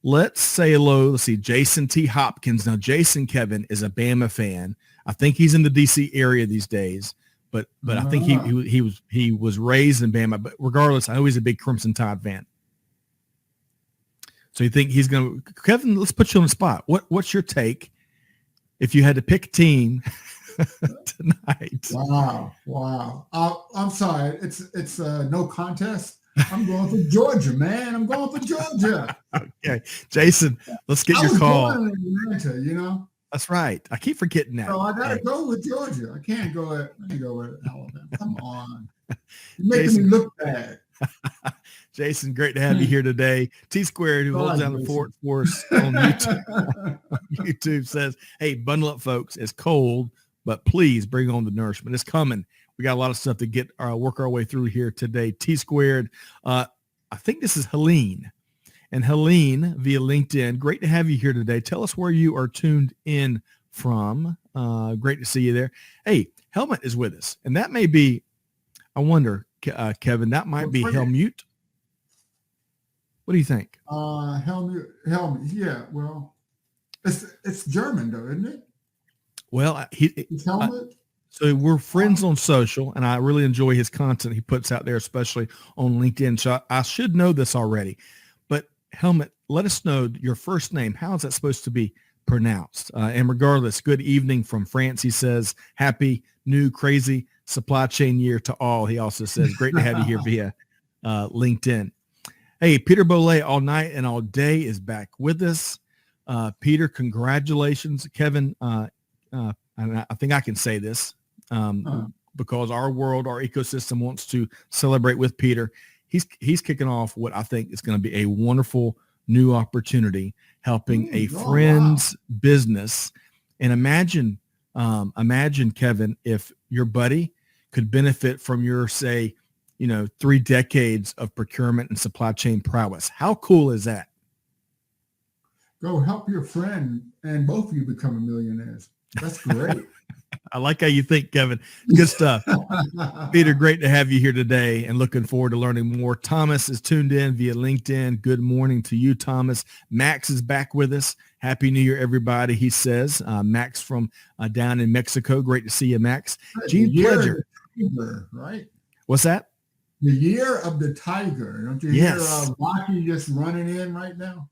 let's say hello. Let's see, Jason T. Hopkins. Now, Jason, Kevin, is a Bama fan. I think he's in the D.C. area these days, but I think he was raised in Bama. But regardless, I know he's a big Crimson Tide fan. So you think he's going to – Kevin, let's put you on the spot. What's your take if you had to pick a team tonight? Wow. I'm sorry. It's no contest. I'm going for Georgia, man. I'm going for Georgia. Okay. Jason, let's get your call. I was born in Atlanta, you know? That's right. I keep forgetting that. So I got to go with Georgia. I can't go with Alabama. Come on. You're making me look bad. Jason, great to have you here today. T Squared, who holds down the fort for us on YouTube, says, hey, bundle up, folks. It's cold, but please bring on the nourishment. It's coming. We got a lot of stuff to get work our way through here today. T Squared. I think this is Helene. And Helene via LinkedIn, great to have you here today. Tell us where you are tuned in from. Great to see you there. Hey, Helmut is with us. And that may be, I wonder, Kevin, that might be Helmut. What do you think? Helmut. Yeah, well, it's German though, isn't it? Well, it's Helmut. So we're friends on social, and I really enjoy his content he puts out there, especially on LinkedIn. So I should know this already. But Helmut, let us know your first name. How is that supposed to be pronounced? And regardless, good evening from France. He says, happy new crazy supply chain year to all. He also says, great to have you here via LinkedIn. Hey, Peter Bolay all night and all day is back with us. Peter, congratulations. Kevin, and I think I can say this because our world, our ecosystem wants to celebrate with Peter. He's kicking off what I think is going to be a wonderful new opportunity, helping a friend's business. And imagine, Kevin, if your buddy could benefit from your, say, 3 decades of procurement and supply chain prowess. How cool is that? Go help your friend and both of you become millionaires. That's great. I like how you think, Kevin. Good stuff. Peter, great to have you here today and looking forward to learning more. Thomas is tuned in via LinkedIn. Good morning to you, Thomas. Max is back with us. Happy New Year, everybody, he says. Max from down in Mexico. Great to see you, Max. Gene Pledger. Right? What's that? The year of the tiger. Don't you hear Rocky just running in right now?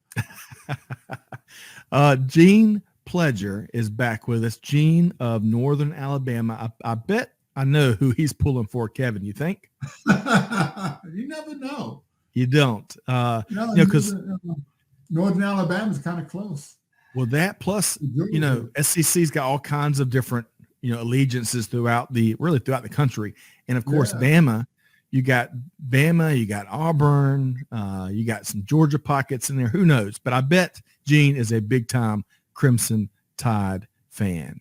Gene Pledger is back with us. Gene of Northern Alabama. I bet I know who he's pulling for, Kevin. You think? You never know. You don't. Because Northern Alabama is kind of close. Well, that plus, SEC's got all kinds of different, allegiances throughout the country. And of course, Bama. You got Bama, you got Auburn, you got some Georgia pockets in there. Who knows? But I bet Gene is a big-time Crimson Tide fan.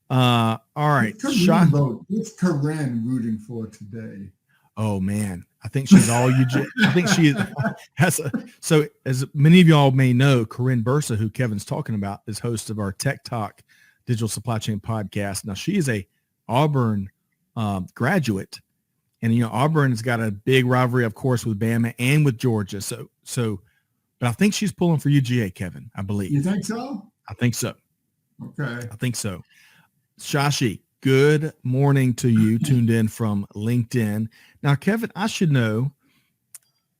All right. What's Corinne rooting for today? Oh, man. I think she's all you. I think she has so as many of y'all may know, Corinne Bursa, who Kevin's talking about, is host of our Tech Talk Digital Supply Chain podcast. Now, she is a Auburn graduate. And, Auburn has got a big rivalry, of course, with Bama and with Georgia. But I think she's pulling for UGA, Kevin, I believe. You think so? I think so. Okay. I think so. Shashi, good morning to you, tuned in from LinkedIn. Now, Kevin, I should know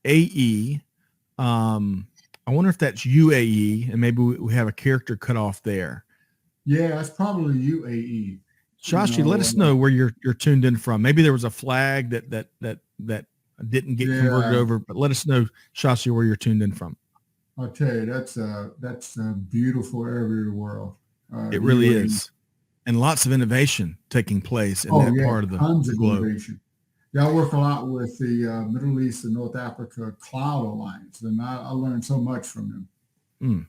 AE. I wonder if that's UAE, and maybe we have a character cut off there. Yeah, that's probably UAE. Shashi, let us know where you're tuned in from. Maybe there was a flag that didn't get converted over, but let us know, Shashi, where you're tuned in from. I'll tell you, that's a beautiful area of the world. It really is. And lots of innovation taking place in that part of the globe. Innovation. Yeah, I work a lot with the Middle East and North Africa Cloud Alliance, and I learned so much from them.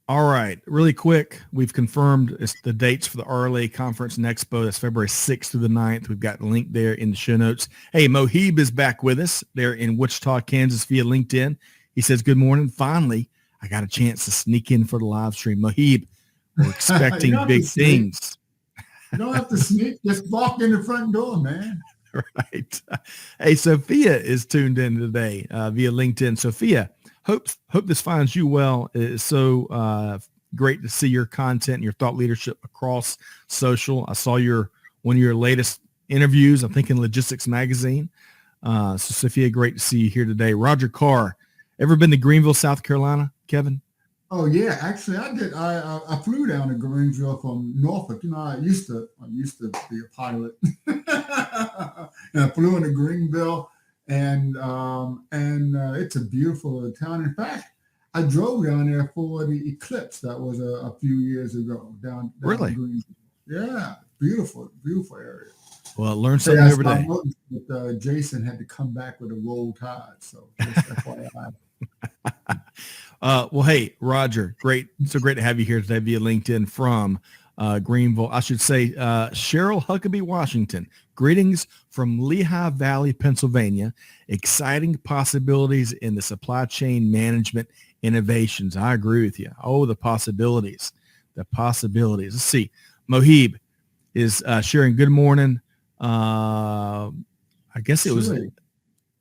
All right, really quick, we've confirmed the dates for the RLA Conference and Expo. That's February 6th through the 9th. We've got a link there in the show notes. Hey, Mohib is back with us there in Wichita, Kansas via LinkedIn. He says, good morning. Finally, I got a chance to sneak in for the live stream. Mohib, we're expecting big things. You don't have to sneak. Just walk in the front door, man. Right. Hey, Sophia is tuned in today via LinkedIn. Sophia, Hope this finds you well. It's so great to see your content and your thought leadership across social. I saw one of your latest interviews, I think in Logistics Magazine. So Sophia, great to see you here today. Roger Carr, ever been to Greenville, South Carolina, Kevin? Oh yeah, actually I did. I flew down to Greenville from Norfolk. I used to be a pilot, and I flew into Greenville, and it's a beautiful town. In fact, I drove down there for the eclipse that was a few years ago down Really? in Greenville. Yeah, beautiful area. Well, learn something every day. But, Jason had to come back with a roll tide, so just FYI. Well, hey, Roger, great. So great to have you here today via LinkedIn from Greenville. I should say Cheryl Huckabee, Washington. Greetings from Lehigh Valley, Pennsylvania. Exciting possibilities in the supply chain management innovations. I agree with you. Oh, the possibilities. Let's see. Mohib is sharing good morning. I guess it was 8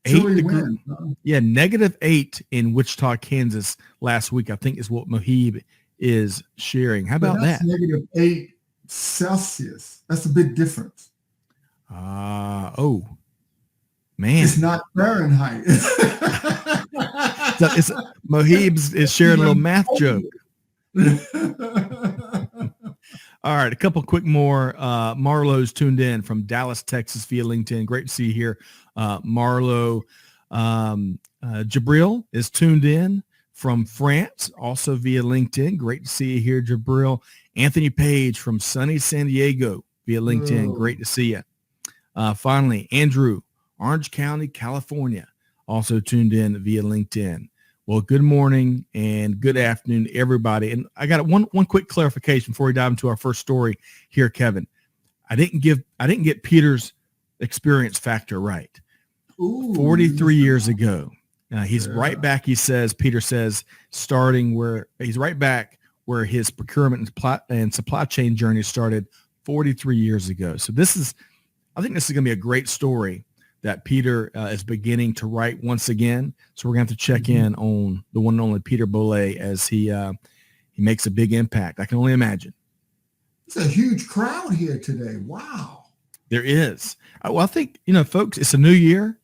degrees. Yeah, -8 in Wichita, Kansas last week, I think is what Mohib is sharing. How about that? -8 Celsius. That's a big difference. Oh, man. It's not Fahrenheit. Mohib is sharing a little math joke. All right, a couple quick more. Marlo's tuned in from Dallas, Texas via LinkedIn. Great to see you here, Marlo. Jabril is tuned in from France, also via LinkedIn. Great to see you here, Jabril. Anthony Page from sunny San Diego via LinkedIn. Whoa. Great to see you. Finally, Andrew, Orange County, California, also tuned in via LinkedIn. Well, good morning and good afternoon, everybody. And I got one quick clarification before we dive into our first story here, Kevin. I didn't get Peter's experience factor right. Ooh, 43 years ago. He's right back. Peter says, he's right back where his procurement and supply chain journey started 43 years ago. So I think this is going to be a great story that Peter is beginning to write once again. So we're going to have to check in on the one and only Peter Bolle as he makes a big impact. I can only imagine. It's a huge crowd here today. Wow. There is. Well, I think, folks, it's a new year.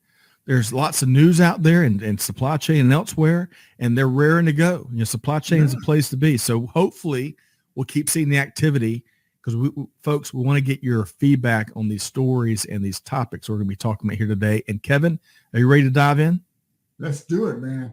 There's lots of news out there and supply chain and elsewhere, and they're raring to go. Supply chain is a place to be. So hopefully we'll keep seeing the activity because we want to get your feedback on these stories and these topics we're going to be talking about here today. And Kevin, are you ready to dive in? Let's do it, man.